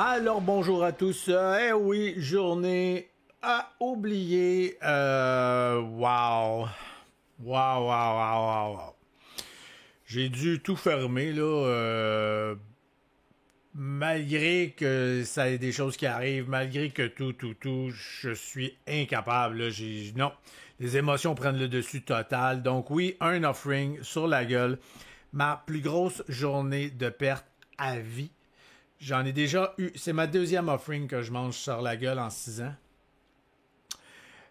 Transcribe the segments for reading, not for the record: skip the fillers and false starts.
Alors bonjour à tous. Eh oui, journée à oublier. Wow. Wow, wow, wow, wow, wow. J'ai dû tout fermer là. Malgré que ça ait des choses qui arrivent, malgré que tout, je suis incapable. Là, non, les émotions prennent le dessus total. Donc oui, un offering sur la gueule. Ma plus grosse journée de perte à vie. J'en ai déjà eu. C'est ma deuxième offering que je mange sur la gueule en 6 ans.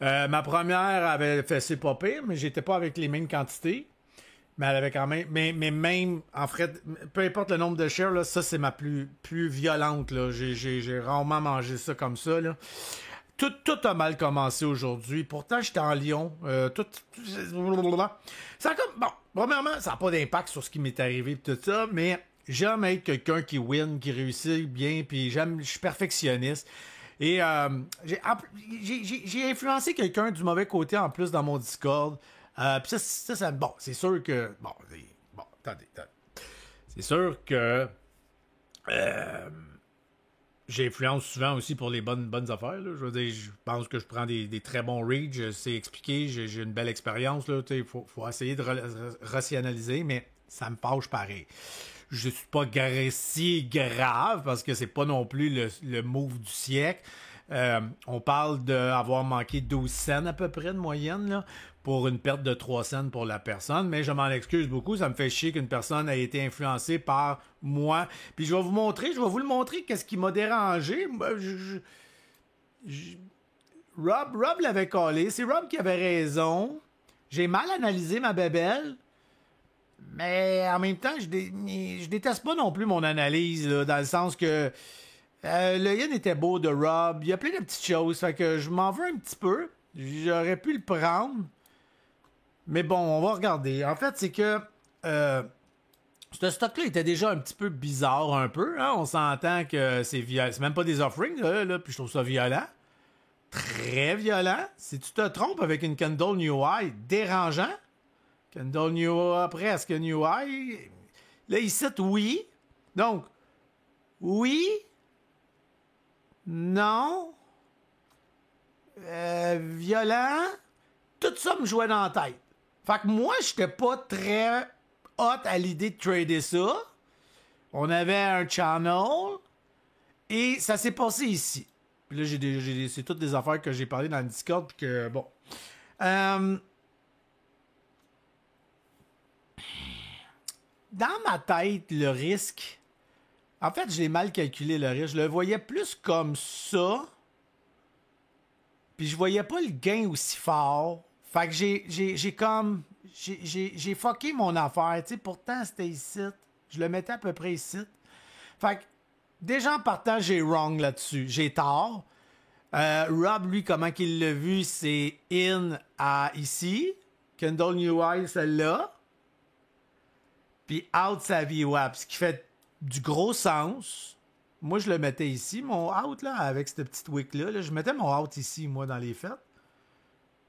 Ma première avait fait c'est pas pire, mais j'étais pas avec les mêmes quantités. Mais elle avait quand même. Mais même, en fait, peu importe le nombre de shares, là, ça c'est ma plus violente. Là. J'ai rarement mangé ça comme ça. Là. Tout a mal commencé aujourd'hui. Pourtant, j'étais en Lyon. Ça a comme. Bon, premièrement, ça n'a pas d'impact sur ce qui m'est arrivé et tout ça, mais j'aime être quelqu'un qui win, qui réussit bien, puis je suis perfectionniste. Et j'ai influencé quelqu'un du mauvais côté en plus dans mon Discord. Puis ça, bon, c'est sûr que. Bon, attendez. C'est sûr que. J'influence souvent aussi pour les bonnes affaires. Là. Je veux dire, je pense que je prends des très bons reads, je sais expliquer, j'ai une belle expérience. Il faut essayer de rationaliser, mais ça me fâche pareil. Je suis pas si grave parce que c'est pas non plus le move du siècle. On parle d'avoir manqué 12 cents à peu près de moyenne là, pour une perte de 3 cents pour la personne, mais je m'en excuse beaucoup, ça me fait chier qu'une personne ait été influencée par moi. Puis je vais vous le montrer qu'est-ce qui m'a dérangé. Rob l'avait collé, c'est Rob qui avait raison. J'ai mal analysé ma bébelle. Mais en même temps, je déteste pas non plus mon analyse, là, dans le sens que le yen était beau de Rob. Il y a plein de petites choses, fait que je m'en veux un petit peu. J'aurais pu le prendre. Mais bon, on va regarder. En fait, c'est que ce stock-là était déjà un petit peu bizarre, un peu. Hein? On s'entend que c'est violent. C'est même pas des offerings, là, puis je trouve ça violent. Très violent. Si tu te trompes avec une Candle New Eye, dérangeant. Candle New Eye, presque New Eye. Là, ici, oui. Donc, oui. Non. Violent. Tout ça me jouait dans la tête. Fait que moi, j'étais pas très hot à l'idée de trader ça. On avait un channel. Et ça s'est passé ici. Puis là, c'est toutes des affaires que j'ai parlé dans le Discord. Puis que, bon. Dans ma tête, le risque... En fait, je l'ai mal calculé, le risque. Je le voyais plus comme ça. Puis je voyais pas le gain aussi fort. Fait que j'ai comme... J'ai fucké mon affaire. Tu sais, pourtant, c'était ici. Je le mettais à peu près ici. Fait que, déjà en partant, j'ai wrong là-dessus. J'ai tort. Rob, lui, comment qu'il l'a vu, c'est in à ici. Candle New Eye, celle-là. Puis out sa VWAP, ce qui fait du gros sens. Moi, je le mettais ici, mon out, là, avec cette petite wick-là. Là, je mettais mon out ici, moi, dans les fêtes.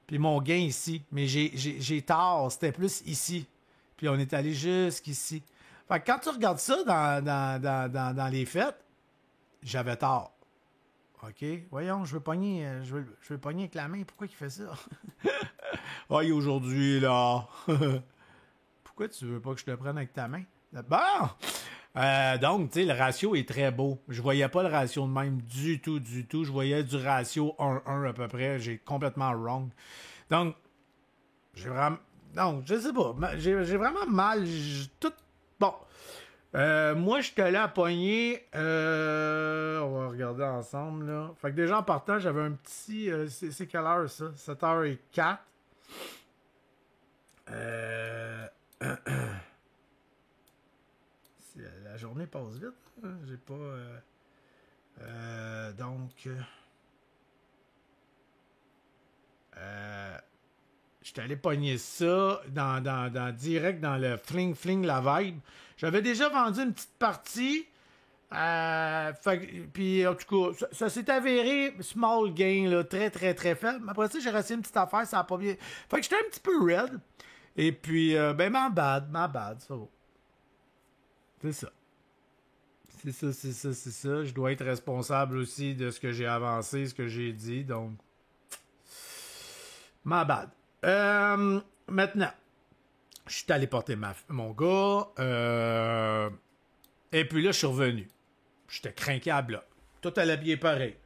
Puis mon gain ici. Mais j'ai tort, c'était plus ici. Puis on est allé jusqu'ici. Fait que quand tu regardes ça dans les fêtes, j'avais tort. OK? Voyons, je veux pogner avec la main. Pourquoi il fait ça? Ah, aujourd'hui, là. Pourquoi tu veux pas que je te prenne avec ta main? Bon! Donc, tu sais, le ratio est très beau. Je voyais pas le ratio de même du tout. Je voyais du ratio 1-1 à peu près. J'ai complètement wrong. Donc, j'ai vraiment... Non, je sais pas. J'ai vraiment mal. Tout... Bon. Moi, j'étais là à pogner. On va regarder ensemble, là. Fait que déjà, en partant, j'avais un petit... c'est quelle heure, ça? 7h04. La journée passe vite. Hein? J'ai pas... donc... j'étais allé pogner ça direct dans le fling la vibe. J'avais déjà vendu une petite partie. Puis en tout cas, ça s'est avéré small gain, là, très très très faible. Après ça, j'ai resté une petite affaire, ça a pas bien. Fait que j'étais un petit peu red. Et puis, ben, ma bad, ça va. C'est ça. C'est ça, c'est ça, c'est ça. Je dois être responsable aussi de ce que j'ai avancé, ce que j'ai dit, donc... My bad. Maintenant, je suis allé porter mon gars, et puis là, je suis revenu. J'étais craqué à bloc. Tout allait bien pareil.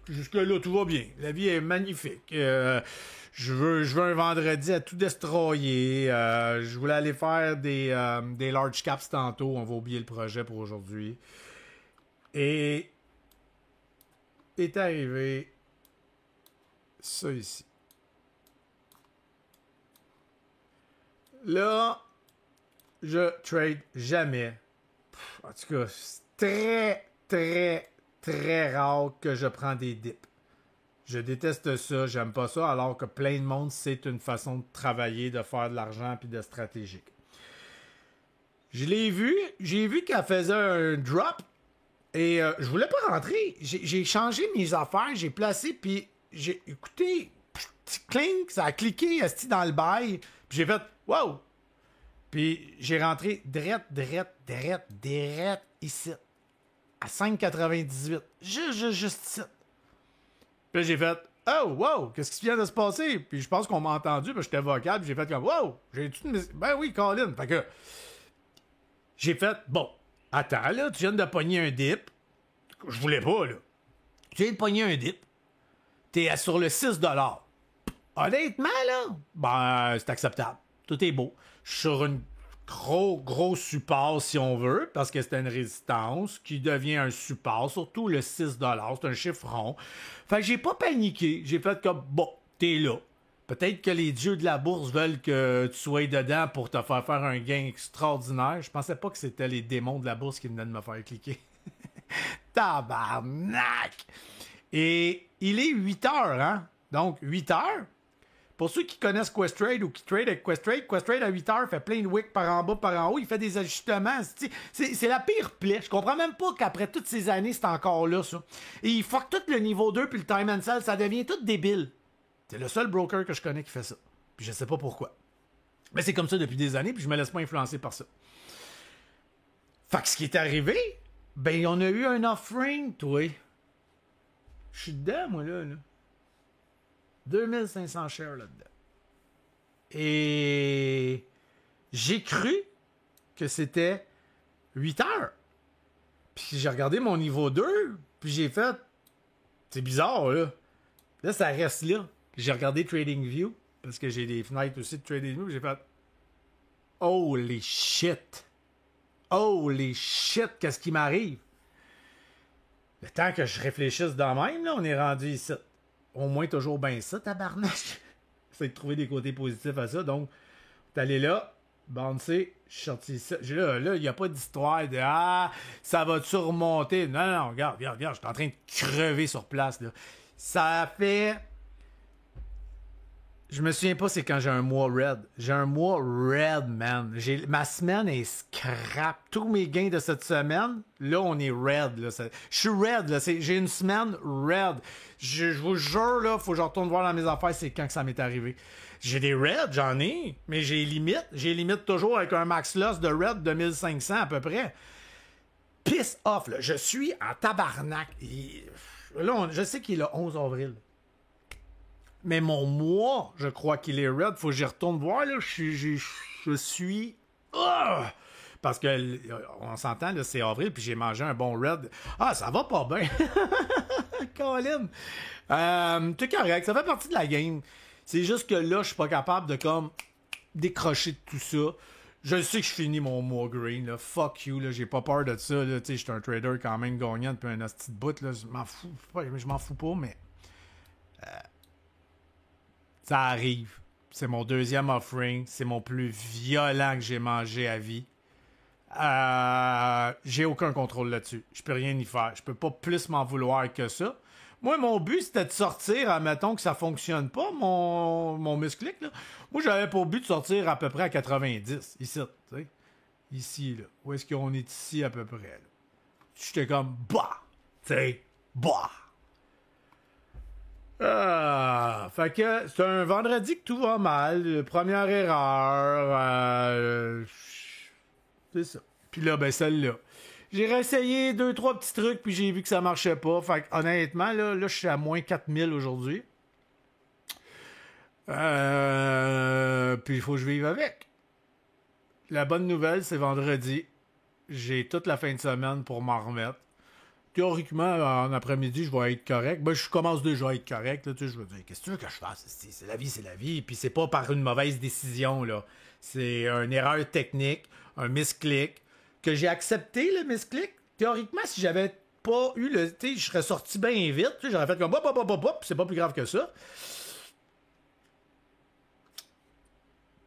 Jusque-là, tout va bien. La vie est magnifique. Je veux un vendredi à tout destroyer. Je voulais aller faire des large caps tantôt. On va oublier le projet pour aujourd'hui. Et est arrivé ça ici. Là, je trade jamais. En tout cas, c'est très, très, très rare que je prends des dips. Je déteste ça, j'aime pas ça, alors que plein de monde, c'est une façon de travailler, de faire de l'argent puis de stratégique. Je l'ai vu, j'ai vu qu'elle faisait un drop et je voulais pas rentrer. J'ai changé mes affaires, j'ai placé puis j'ai écouté, clink, ça a cliqué dans le bail, puis j'ai fait wow! Puis j'ai rentré drette ici. À 5,98. Juste ici. Puis j'ai fait oh, wow, qu'est-ce qui vient de se passer? Puis je pense qu'on m'a entendu, puis j'étais vocal, puis j'ai fait comme wow, j'ai tout. Ben oui, Colin. Fait que j'ai fait bon, attends, là, tu viens de pogner un dip. Je voulais pas, là. Tu viens de pogner un dip. T'es sur le 6 $. Honnêtement, là, ben, c'est acceptable. Tout est beau. Je suis sur une gros support, si on veut, parce que c'était une résistance qui devient un support, surtout le 6 $. C'est un chiffre rond. Fait que j'ai pas paniqué. J'ai fait comme, bon, t'es là. Peut-être que les dieux de la bourse veulent que tu sois dedans pour te faire un gain extraordinaire. Je pensais pas que c'était les démons de la bourse qui venaient de me faire cliquer. Tabarnak! Et il est 8 heures, hein? Donc, 8 heures. Pour ceux qui connaissent Questrade ou qui trade avec Questrade à 8 heures fait plein de wicks par en bas, par en haut. Il fait des ajustements. C'est la pire plaie. Je comprends même pas qu'après toutes ces années, c'est encore là, ça. Et il fuck tout le niveau 2 puis le time and sell. Ça devient tout débile. C'est le seul broker que je connais qui fait ça. Puis je sais pas pourquoi. Mais c'est comme ça depuis des années puis je me laisse pas influencer par ça. Fait que ce qui est arrivé, ben on a eu un offering, toi. Je suis dedans, moi, là. 2500 shares là-dedans. Et j'ai cru que c'était 8 heures. Puis j'ai regardé mon niveau 2, puis j'ai fait... C'est bizarre, là. Là, ça reste là. J'ai regardé TradingView, parce que j'ai des fenêtres aussi de TradingView, j'ai fait... Holy shit! Holy shit! Qu'est-ce qui m'arrive? Le temps que je réfléchisse dans même, là, on est rendu ici. Au moins toujours bien ça, tabarnak. J'essaie de trouver des côtés positifs à ça. Donc, t'es allé là, bouncer, je suis sorti ici. Là, il n'y a pas d'histoire de ah, ça va-tu remonter? Non, regarde, je suis en train de crever sur place. Là. Ça a fait. Je me souviens pas c'est quand j'ai un mois red. J'ai un mois red, man. Ma semaine est scrap. Tous mes gains de cette semaine, là, on est red. Là. Je suis red. Là. J'ai une semaine red. Je vous jure, là, faut que je retourne voir dans mes affaires, c'est quand que ça m'est arrivé. J'ai des reds, j'en ai, mais j'ai limite. J'ai limite toujours avec un max loss de red de 1500 à peu près. Piss off, là. Je suis en tabarnak. Là, je sais qu'il est le 11 avril. Mais mon mois, je crois qu'il est red. Faut que j'y retourne voir. Là. Je suis... Parce que on s'entend, là, c'est avril, puis j'ai mangé un bon red. Ah, ça va pas bien. Colin. C'est correct. Ça fait partie de la game. C'est juste que là, je suis pas capable de comme décrocher de tout ça. Je sais que je finis mon mois green. Là. Fuck you. Là. J'ai pas peur de ça. Je suis un trader quand même gagnant depuis un hostie de bout. Là. Je m'en fous. Je m'en fous pas, mais... ça arrive. C'est mon deuxième offering. C'est mon plus violent que j'ai mangé à vie. J'ai aucun contrôle là-dessus. Je peux rien y faire. Je peux pas plus m'en vouloir que ça. Moi, mon but, c'était de sortir, admettons que ça fonctionne pas, mon musclic, là. Moi, j'avais pour but de sortir à peu près à 90. Ici, tu sais. Ici, là. Où est-ce qu'on est ici à peu près, là? J'étais comme, bah! Tu sais, bah! Fait que c'est un vendredi que tout va mal. Première erreur. C'est ça. Puis là, ben celle-là. J'ai réessayé 2-3 petits trucs, puis j'ai vu que ça marchait pas. Fait que, honnêtement, là, je suis à moins 4000 aujourd'hui. Puis il faut que je vive avec. La bonne nouvelle, c'est vendredi. J'ai toute la fin de semaine pour m'en remettre. Théoriquement, en après-midi, je vais être correct. Ben, je commence déjà à être correct. Là, tu sais, je veux dire, qu'est-ce que tu veux que je fasse? C'est la vie, c'est la vie. Puis c'est pas par une mauvaise décision, là. C'est une erreur technique, un misclick, que j'ai accepté, le misclick. Théoriquement, si j'avais pas eu le... Tu sais, je serais sorti bien vite. Tu sais, j'aurais fait comme... Hop, c'est pas plus grave que ça.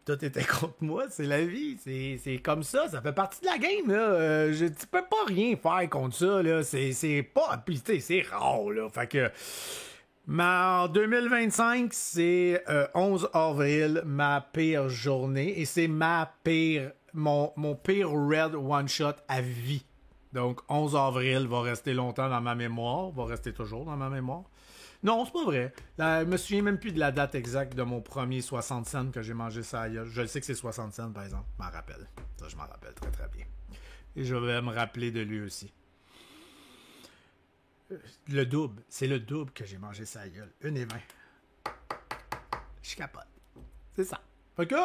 Tout était contre moi, c'est la vie, c'est comme ça fait partie de la game, là. Tu peux pas rien faire contre ça, là. C'est pas... Puis, tu sais, c'est rare, là. Fait que... Mais en 2025, c'est 11 avril, ma pire journée. Et c'est mon pire red one-shot à vie. Donc, 11 avril va rester longtemps dans ma mémoire. Va rester toujours dans ma mémoire. Non, c'est pas vrai. Je me souviens même plus de la date exacte de mon premier 60 cents que j'ai mangé ça ailleurs. Je le sais que c'est 60 cents, par exemple. Je m'en rappelle. Ça, je m'en rappelle très, très bien. Et je vais me rappeler de lui aussi. Le double. C'est le double que j'ai mangé ça ailleurs. 1,20. Je capote. C'est ça. Fait que,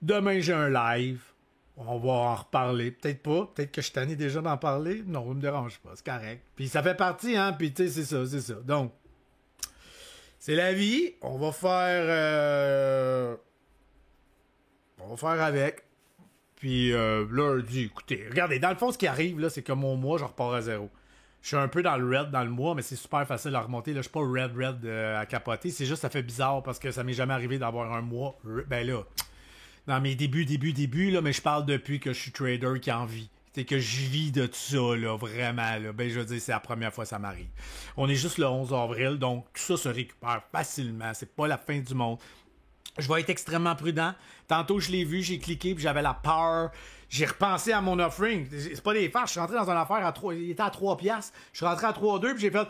demain, j'ai un live. On va en reparler. Peut-être pas. Peut-être que je t'en ai déjà d'en parler. Non, ça me dérange pas. C'est correct. Puis ça fait partie, hein. Puis tu sais, c'est ça, c'est ça. Donc, c'est la vie. On va faire avec. Puis là, je dis, écoutez, regardez, dans le fond, ce qui arrive, là, c'est que mon mois, je repars à zéro. Je suis un peu dans le red dans le mois, mais c'est super facile à remonter. Là, je suis pas red à capoter. C'est juste, ça fait bizarre parce que ça m'est jamais arrivé d'avoir un mois. Ben là, dans mes débuts, là, mais je parle depuis que je suis trader qui en vit. C'est que je vis de tout ça, là, vraiment, là. Ben, je veux dire, c'est la première fois que ça m'arrive. On est juste le 11 avril, donc tout ça se récupère facilement. C'est pas la fin du monde. Je vais être extrêmement prudent. Tantôt, je l'ai vu, j'ai cliqué, puis j'avais la peur. J'ai repensé à mon offering. C'est pas des farces. Je suis rentré dans une affaire à 3... Il était à 3 piastres. Je suis rentré à 3,2, puis j'ai fait...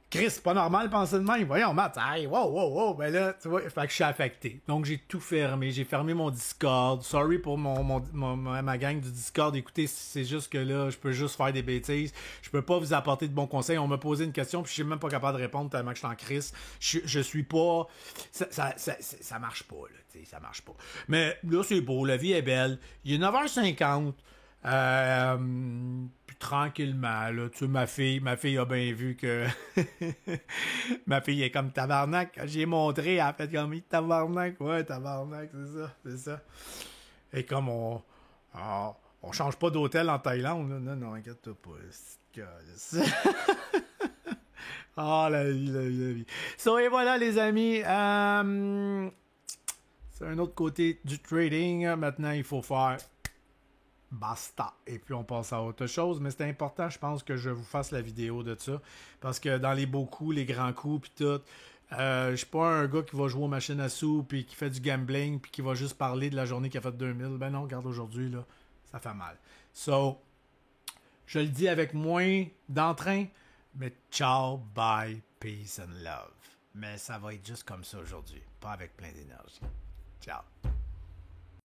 Chris, c'est pas normal de penser de même. Voyons, Matt, hey, wow. Ben là, tu vois, fait que je suis affecté. Donc, j'ai tout fermé. J'ai fermé mon Discord. Sorry pour ma gang du Discord. Écoutez, c'est juste que là, je peux juste faire des bêtises. Je peux pas vous apporter de bons conseils. On m'a posé une question, puis je suis même pas capable de répondre tellement que je suis en crise. Je suis pas... Ça marche pas, là. Tu sais, ça marche pas. Mais là, c'est beau. La vie est belle. Il est 9h50. Puis tranquillement, là, tu sais, ma fille a bien vu que ma fille est comme tabarnak. Quand j'ai montré, elle a fait comme tabarnak, ouais, tabarnak, c'est ça. Et comme on change pas d'hôtel en Thaïlande, là. Non, inquiète-toi pas. Ah, la vie. So, et voilà, les amis. C'est un autre côté du trading. Maintenant, il faut faire basta. Et puis on passe à autre chose. Mais c'est important, je pense, que je vous fasse la vidéo de ça. Parce que dans les beaux coups, les grands coups, puis tout, je suis pas un gars qui va jouer aux machines à sous, puis qui fait du gambling, puis qui va juste parler de la journée qui a fait 2000. Ben non, regarde aujourd'hui, là, ça fait mal. So, je le dis avec moins d'entrain, mais ciao, bye, peace and love. Mais ça va être juste comme ça aujourd'hui, pas avec plein d'énergie. Ciao.